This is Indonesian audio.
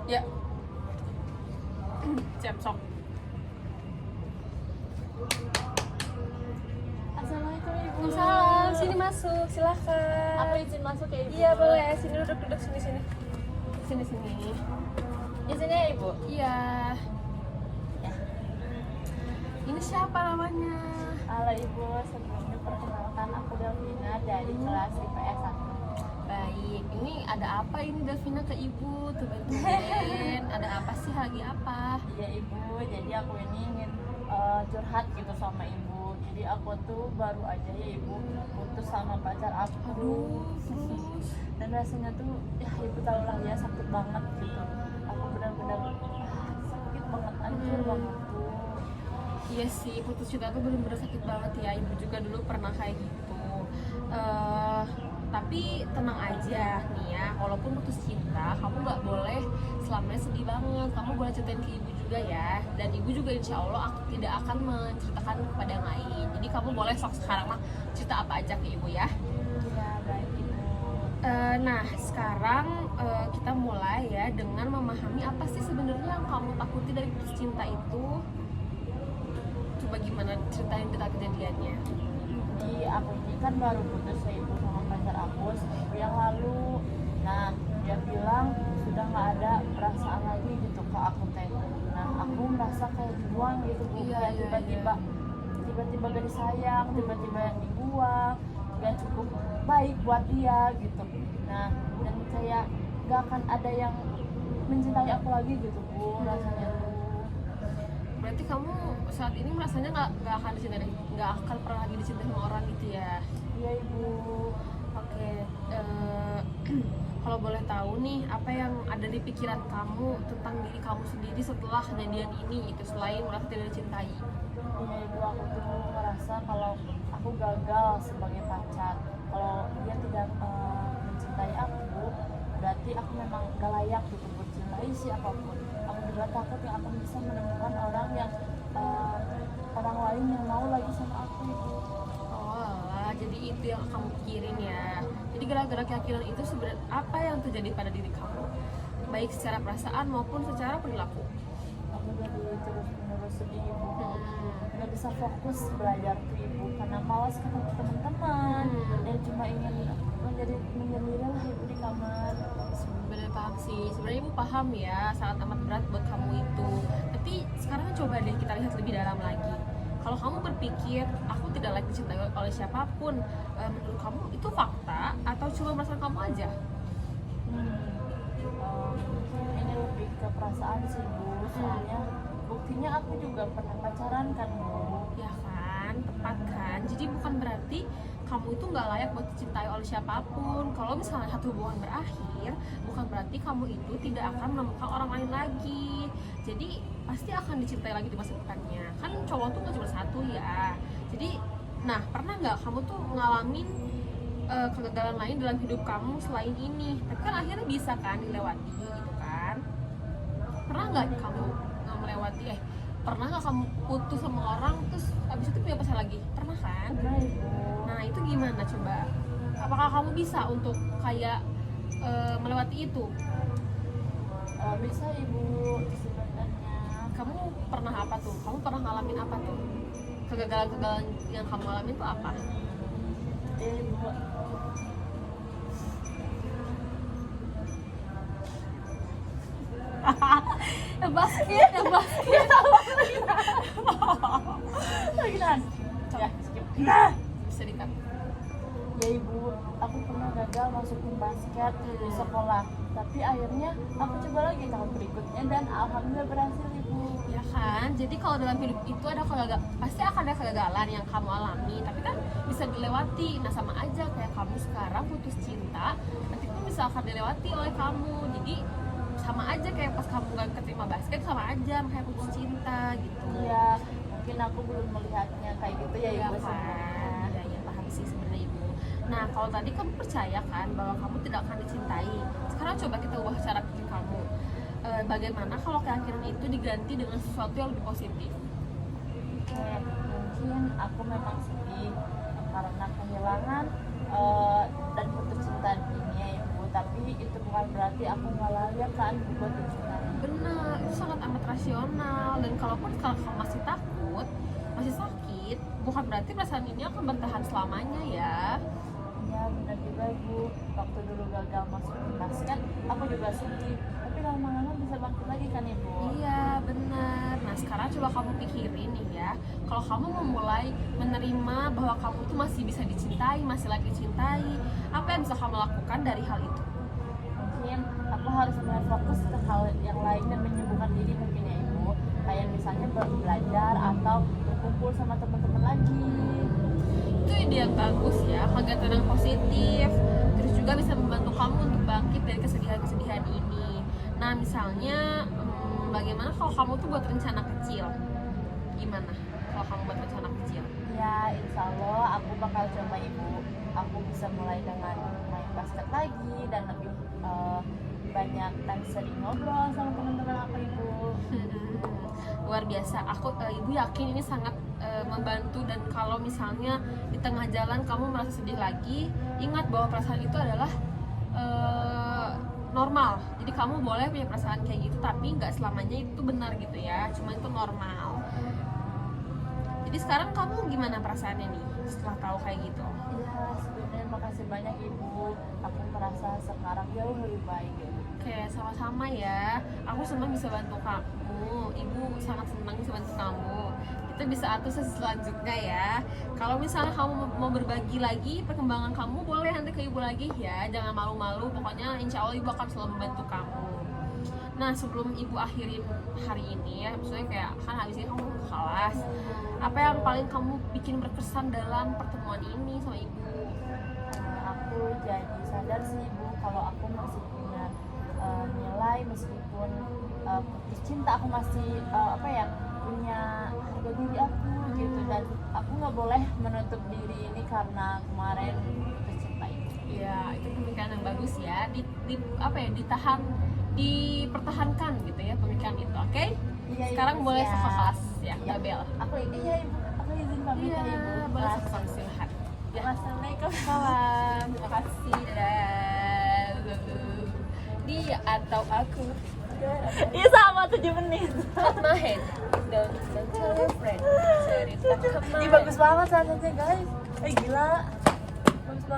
Ya. Cemsok. Assalamualaikum Ibu. Salam, sini masuk, silakan. Aku izin masuk ya Ibu? Iya boleh, sini duduk sini. Sini. Di sini ya Ibu? Iya. Ya. Ini siapa namanya? Halo Ibu, sebelumnya perkenalkan aku Delvina dari kelas IPS 1. Baik, ini ada apa ini Delvina ke ibu? Tumben-tumben. Ada apa sih, lagi apa? Iya Ibu, jadi aku ini ingin curhat gitu sama Ibu. Jadi aku tuh baru aja ya Ibu putus sama pacar aku. Aduh, terus? Dan rasanya tuh ya Ibu tahu lah ya, sakit banget gitu. Aku benar-benar sakit banget, hancur banget tuh. Iya sih, putus cinta tuh bener-bener sakit banget ya. Ibu juga dulu pernah kayak gitu. Tapi tenang aja nih ya, walaupun putus cinta, kamu nggak boleh selamanya sedih banget. Kamu boleh ceritain ke ibu juga ya. Dan ibu juga insya Allah aku tidak akan menceritakan kepada yang lain. Jadi kamu boleh sekarang mah cerita apa aja ke ibu ya. Iya baik Ibu. Nah sekarang kita mulai ya dengan memahami apa sih sebenarnya yang kamu takuti dari putus cinta itu. Coba gimana ceritain kita kejadiannya. Jadi aku ini kan baru putus ya Ibu sama pacar aku seminggu yang lalu. Nah dia bilang sudah nggak ada perasaan lagi gitu ke aku teh. Nah aku merasa kayak dibuang gitu Bu. Kayak tiba-tiba gak disayang, tiba-tiba dibuang, gak cukup baik buat dia gitu. Nah dan kayak gak akan ada yang mencintai aku lagi gitu Bu rasanya tuh. Berarti kamu saat ini merasanya nggak akan dicintai, nggak akan pernah lagi dicintai sama orang gitu ya? Iya Ibu. Oke, kalau boleh tahu nih, apa yang ada di pikiran kamu tentang diri kamu sendiri setelah kejadian ini, itu selain merasa tidak dicintai? Iya Ibu, aku tuh merasa kalau aku gagal sebagai pacar. Kalau dia tidak mencintai aku, berarti aku memang gak layak gitu mencintai siapapun. Aku juga takut yang akan bisa menemukan orang yang orang lain yang mau lagi sama aku Ibu. Oh alah, jadi itu yang kamu pikirin ya. Jadi gara-gara keyakinan itu sebenarnya apa yang terjadi pada diri kamu? Baik secara perasaan maupun secara perilaku. Aku jadi terus-menerus sedih Ibu. Hmm. Gak bisa fokus belajar ke Ibu karena malas ketemu teman-teman dan cuma ingin menyendiri lah Ibu di kamar. Sebenarnya paham sih, sebenarnya ibu paham ya, sangat amat berat buat kamu itu. Tapi sekarang coba deh kita lihat lebih dalam lagi. Kalau kamu berpikir aku tidak lagi dicintai oleh siapapun, menurut kamu itu fakta atau cuma perasaan kamu aja? Ini lebih ke perasaan sih Bu, soalnya buktinya aku juga pernah pacaran kan Bu. Ya kan, tepat kan. Jadi bukan berarti kamu itu nggak layak buat dicintai oleh siapapun. Kalau misalnya satu hubungan berakhir, bukan berarti kamu itu tidak akan menemukan orang lain lagi. Jadi pasti akan dicintai lagi di masa depannya. Kan cowok tuh nggak cuma satu ya. Jadi, nah pernah nggak kamu tuh ngalamin kegagalan lain dalam hidup kamu selain ini? Tapi kan akhirnya bisa kan dilewati gitu kan? Pernah nggak kamu melewati? Pernah nggak kamu putus sama orang terus abis itu punya pacar lagi? Pernah kan? Pernah Ibu. Nah itu gimana coba? Apakah kamu bisa untuk kayak melewati itu? Bisa Ibu sebenarnya. Kamu pernah apa tuh? Kamu pernah ngalamin apa tuh? Kegagalan-kegagalan yang kamu alamin tuh apa? Ibu. Basket. Lagi nahan. Ya, skip. Nah. Bisa dikat. Ya Ibu, aku pernah gagal masuk tim basket di sekolah. Tapi akhirnya aku coba lagi tahun berikutnya dan alhamdulillah berhasil Ibu. Ya kan, jadi kalau dalam hidup itu ada kegagalan, pasti akan ada kegagalan yang kamu alami, tapi kan bisa dilewati. Nah sama aja kayak kamu sekarang putus cinta, nanti pun bisa akan dilewati oleh kamu. Jadi sama aja kayak pas kamu gak keterima basket, sama aja makanya putus cinta gitu. Iya, mungkin aku belum melihatnya kayak gitu ya Iya Ibu kan, sebenarnya. ya paham sih sebenarnya ibu. Nah kalau tadi kamu percaya kan bahwa kamu tidak akan dicintai, sekarang coba kita ubah cara pikir kamu. Bagaimana kalau keyakinan itu diganti dengan sesuatu yang lebih positif? Mungkin aku memang sedih karena kehilangan dan putus cinta ini ya Ibu, tapi itu bukan berarti aku nggak layak kan buat dicintai amat rasional. Dan kalaupun kalau kamu masih takut, masih sakit, bukan berarti perasaan ini akan bertahan selamanya ya. Ya benar juga Bu, waktu dulu gagal masuk timnas kan aku juga sedih, tapi lama-lama bisa bangkit lagi kan Ibu. Iya benar. Nah sekarang coba kamu pikirin nih ya, kalau kamu memulai menerima bahwa kamu itu masih bisa dicintai, masih layak dicintai, apa yang bisa kamu lakukan dari hal itu? Mungkin aku harus mulai fokus ke hal yang lain dan menyibukkan diri mungkin ya Ibu, kayak misalnya belajar atau berkumpul sama teman-teman lagi. Itu ide yang bagus ya, kegiatan yang positif, terus juga bisa membantu kamu untuk bangkit dari kesedihan-kesedihan ini. Nah misalnya bagaimana kalau kamu tuh buat rencana kecil? Gimana kalau kamu buat rencana kecil? Ya insya Allah aku bakal coba Ibu, aku bisa mulai dengan main basket lagi dan lebih banyak dan sering ngobrol sama teman-teman aku Ibu. Luar biasa, ibu yakin ini sangat membantu. Dan kalau misalnya di tengah jalan kamu merasa sedih lagi, ingat bahwa perasaan itu adalah normal. Jadi kamu boleh punya perasaan kayak gitu, tapi nggak selamanya itu benar gitu ya, cuma itu normal. Jadi sekarang kamu gimana perasaannya nih setelah tahu kayak gitu? Iya sebenarnya makasih banyak Ibu, aku merasa sekarang jauh lebih baik ya. Oke, sama-sama ya. Aku senang bisa bantu kamu. Ibu sangat senang bisa bantu kamu. Kita bisa atur sesi selanjutnya ya. Kalau misalnya kamu mau berbagi lagi perkembangan kamu, boleh nanti ke ibu lagi ya. Jangan malu-malu. Pokoknya insya Allah ibu akan selalu membantu kamu. Nah sebelum ibu akhirin hari ini ya, maksudnya kayak kan habis ini kamu ke kelas. Apa yang paling kamu bikin berkesan dalam pertemuan ini sama ibu? Aku jadi sadar sih Ibu kalau aku masih punya nilai, meskipun putus cinta aku masih punya harga diri aku gitu, dan aku nggak boleh menutup diri ini karena kemarin putus cinta itu. Ya itu pemikiran yang bagus ya. Dipertahankan gitu ya pemikiran itu. Oke? Iya, Sekarang Ibu, boleh siap. ke kelas ya, Iya. Bel. Iya Ibu, aku izin pamit ya Ibu. boleh Kelas. ke silahkan. Ya. Assalamualaikum. Salam, terima kasih. Dadah. Dia atau aku. Iya sama 7 menit. Cut my head. Don't tell your friend. Cerita kemarin. Ini bagus banget saatnya guys. Gila. Bagus banget.